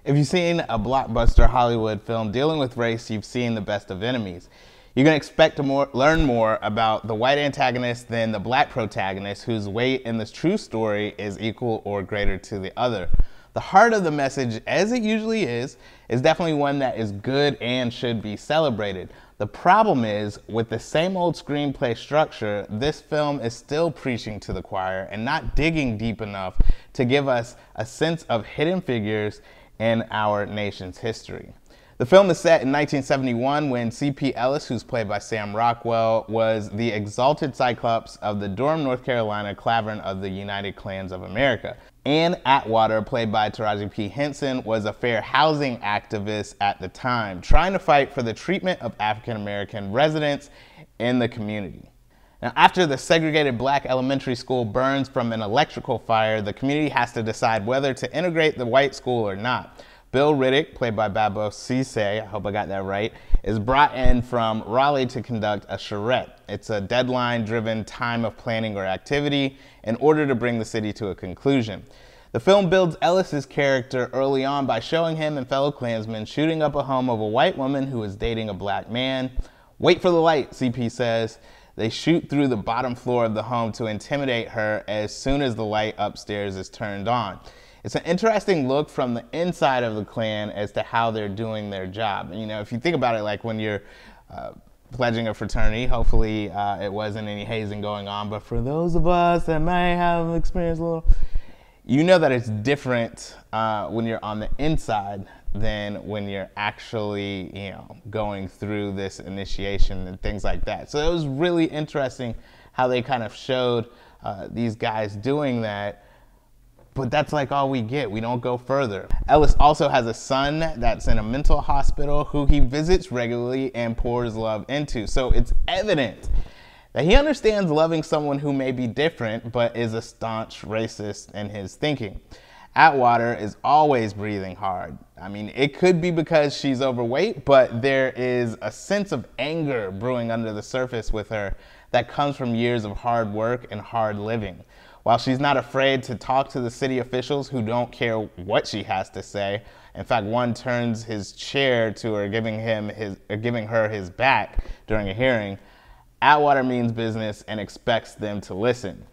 If you've seen a blockbuster Hollywood film dealing with race, you've seen The Best of Enemies. You're going to expect to learn more about the white antagonist than the black protagonist, whose weight in this true story is equal or greater to the other. The heart of the message, as it usually is definitely one that is good and should be celebrated. The problem is, with the same old screenplay structure, this film is still preaching to the choir and not digging deep enough to give us a sense of hidden figures in our nation's history. The film is set in 1971 when C.P. Ellis, who's played by Sam Rockwell, was the Exalted Cyclops of the Durham, North Carolina Clavern of the United Klans of America. Ann Atwater, played by Taraji P. Henson, was a fair housing activist at the time, trying to fight for the treatment of African American residents in the community. Now, after the segregated black elementary school burns from an electrical fire, the community has to decide whether to integrate the white school or not. Bill Riddick, played by Babou, Ceesay, I hope I got that right, is brought in from Raleigh to conduct a charrette. It's a deadline-driven time of planning or activity in order to bring the city to a conclusion. The film builds Ellis's character early on by showing him and fellow Klansmen shooting up a home of a white woman who is dating a black man. "Wait for the light," CP says. They shoot through the bottom floor of the home to intimidate her as soon as the light upstairs is turned on. It's an interesting look from the inside of the Klan as to how they're doing their job. You know, if you think about it, like when you're pledging a fraternity, hopefully it wasn't any hazing going on, but for those of us that may have experienced a little, you know that it's different when you're on the inside than when you're actually, going through this initiation and things like that. So it was really interesting how they kind of showed these guys doing that, but that's like all we get. We don't go further. Ellis also has a son that's in a mental hospital who he visits regularly and pours love into. So it's evident that he understands loving someone who may be different, but is a staunch racist in his thinking. Atwater is always breathing hard. I mean, it could be because she's overweight, but there is a sense of anger brewing under the surface with her that comes from years of hard work and hard living. While she's not afraid to talk to the city officials who don't care what she has to say, in fact, one turns his chair to her, giving her his back during a hearing, Atwater means business and expects them to listen.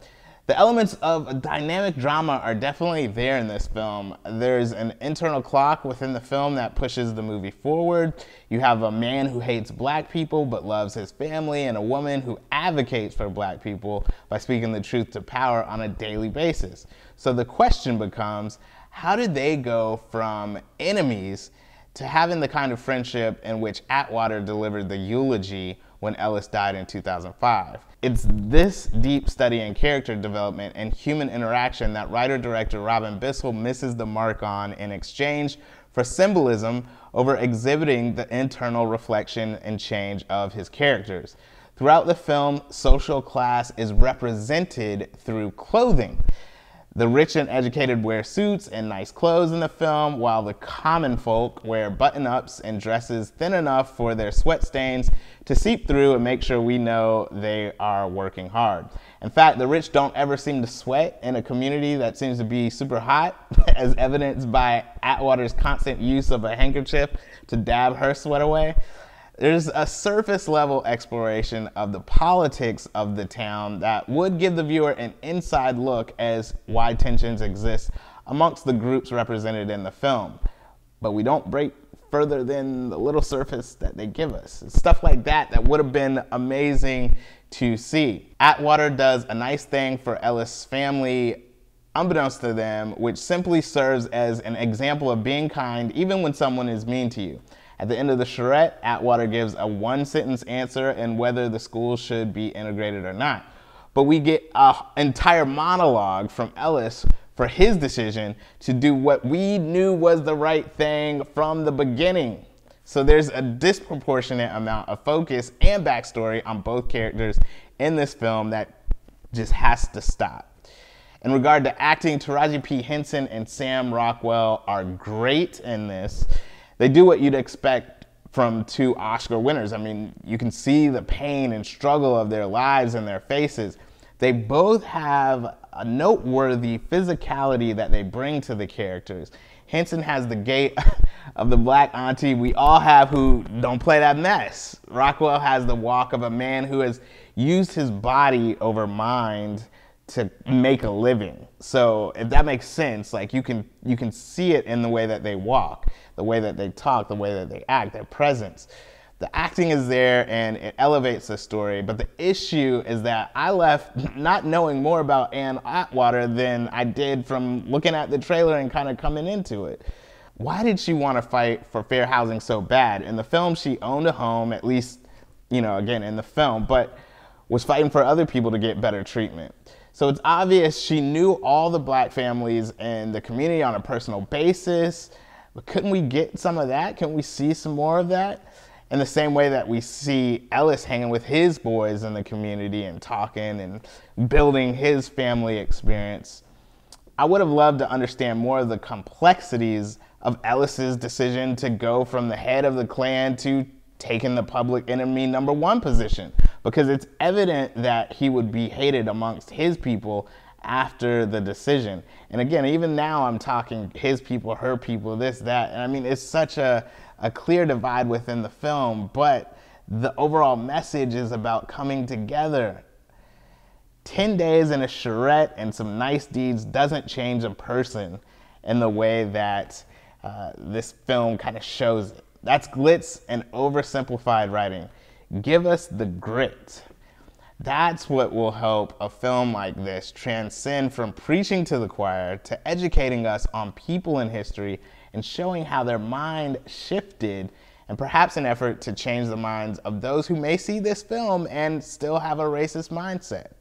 The elements of dynamic drama are definitely there in this film. There's an internal clock within the film that pushes the movie forward. You have a man who hates black people but loves his family, and a woman who advocates for black people by speaking the truth to power on a daily basis. So the question becomes, how did they go from enemies to having the kind of friendship in which Atwater delivered the eulogy when Ellis died in 2005. It's this deep study in character development and human interaction that writer-director Bissell misses the mark on in exchange for symbolism over exhibiting the internal reflection and change of his characters. Throughout the film, social class is represented through clothing. The rich and educated wear suits and nice clothes in the film, while the common folk wear button-ups and dresses thin enough for their sweat stains to seep through and make sure we know they are working hard. In fact, the rich don't ever seem to sweat in a community that seems to be super hot, as evidenced by Atwater's constant use of a handkerchief to dab her sweat away. There's a surface level exploration of the politics of the town that would give the viewer an inside look as why tensions exist amongst the groups represented in the film. But we don't break further than the little surface that they give us. It's stuff like that would have been amazing to see. Atwater does a nice thing for Ellis' family, unbeknownst to them, which simply serves as an example of being kind even when someone is mean to you. At the end of the charrette, Atwater gives a one-sentence answer in whether the school should be integrated or not. But we get an entire monologue from Ellis for his decision to do what we knew was the right thing from the beginning. So there's a disproportionate amount of focus and backstory on both characters in this film that just has to stop. In regard to acting, Taraji P. Henson and Sam Rockwell are great in this. They do what you'd expect from two Oscar winners. I mean, you can see the pain and struggle of their lives in their faces. They both have a noteworthy physicality that they bring to the characters. Henson has the gait of the black auntie we all have who don't play that mess. Rockwell has the walk of a man who has used his body over mind to make a living. So if that makes sense, like you can see it in the way that they walk, the way that they talk, the way that they act, their presence. The acting is there and it elevates the story, but the issue is that I left not knowing more about Ann Atwater than I did from looking at the trailer and kind of coming into it. Why did she want to fight for fair housing so bad? In the film, she owned a home, at least, again, in the film, but was fighting for other people to get better treatment. So it's obvious she knew all the black families in the community on a personal basis, but couldn't we get some of that? Can we see some more of that? In the same way that we see Ellis hanging with his boys in the community and talking and building his family experience. I would have loved to understand more of the complexities of Ellis's decision to go from the head of the Klan to taking the public enemy #1 position, because it's evident that he would be hated amongst his people after the decision. And again, even now I'm talking his people, her people, this, that, and I mean, it's such a clear divide within the film, but the overall message is about coming together. 10 days in a charrette and some nice deeds doesn't change a person in the way that this film kind of shows it. That's glitz and oversimplified writing. Give us the grit. That's what will help a film like this transcend from preaching to the choir to educating us on people in history and showing how their mind shifted, and perhaps an effort to change the minds of those who may see this film and still have a racist mindset.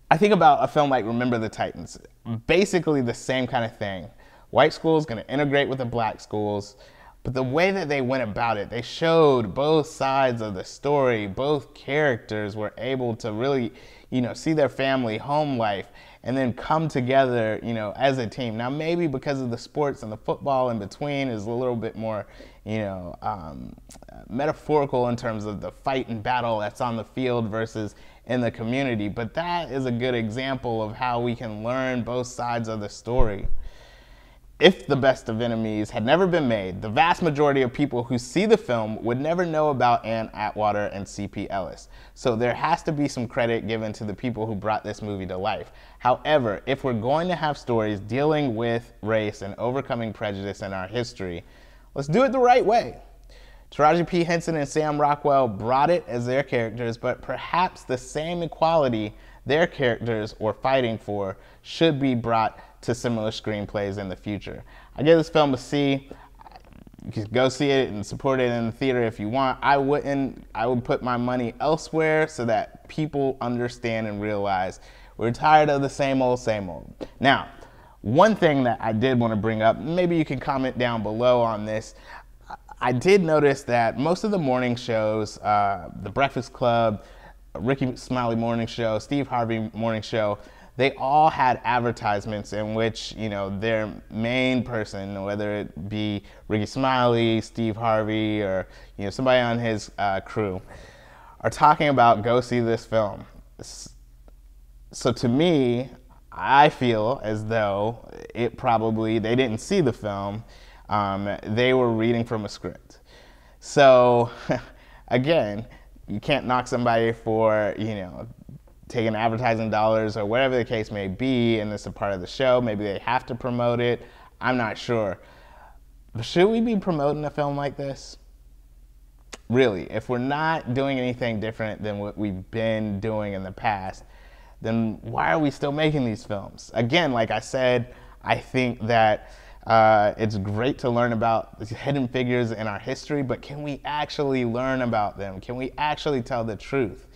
I think about a film like Remember the Titans, basically the same kind of thing. White schools gonna integrate with the black schools, but the way that they went about it, they showed both sides of the story. Both characters were able to really, see their family, home life, and then come together, as a team. Now, maybe because of the sports and the football in between is a little bit more, metaphorical in terms of the fight and battle that's on the field versus in the community. But that is a good example of how we can learn both sides of the story. If The Best of Enemies had never been made, the vast majority of people who see the film would never know about Ann Atwater and C.P. Ellis. So there has to be some credit given to the people who brought this movie to life. However, if we're going to have stories dealing with race and overcoming prejudice in our history, let's do it the right way. Taraji P. Henson and Sam Rockwell brought it as their characters, but perhaps the same equality their characters were fighting for should be brought to similar screenplays in the future. I give this film a C. You can go see it and support it in the theater if you want. I wouldn't. I would put my money elsewhere so that people understand and realize we're tired of the same old, same old. Now, one thing that I did want to bring up, maybe you can comment down below on this. I did notice that most of the morning shows, The Breakfast Club, Ricky Smiley Morning Show, Steve Harvey Morning Show, they all had advertisements in which, their main person, whether it be Ricky Smiley, Steve Harvey, or, somebody on his crew, are talking about go see this film. So to me, I feel as though they didn't see the film. They were reading from a script. So again, you can't knock somebody for, taking advertising dollars or whatever the case may be, and it's a part of the show. Maybe they have to promote it. I'm not sure. But should we be promoting a film like this? Really, if we're not doing anything different than what we've been doing in the past, then why are we still making these films? Again, like I said, I think that it's great to learn about these hidden figures in our history, but can we actually learn about them? Can we actually tell the truth?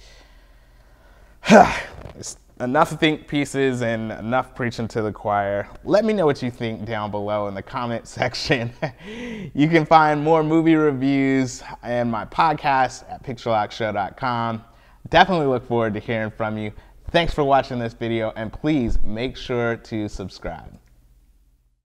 It's enough think pieces and enough preaching to the choir. Let me know what you think down below in the comment section. You can find more movie reviews and my podcast at picturelockshow.com. Definitely look forward to hearing from you. Thanks for watching this video, and please make sure to subscribe.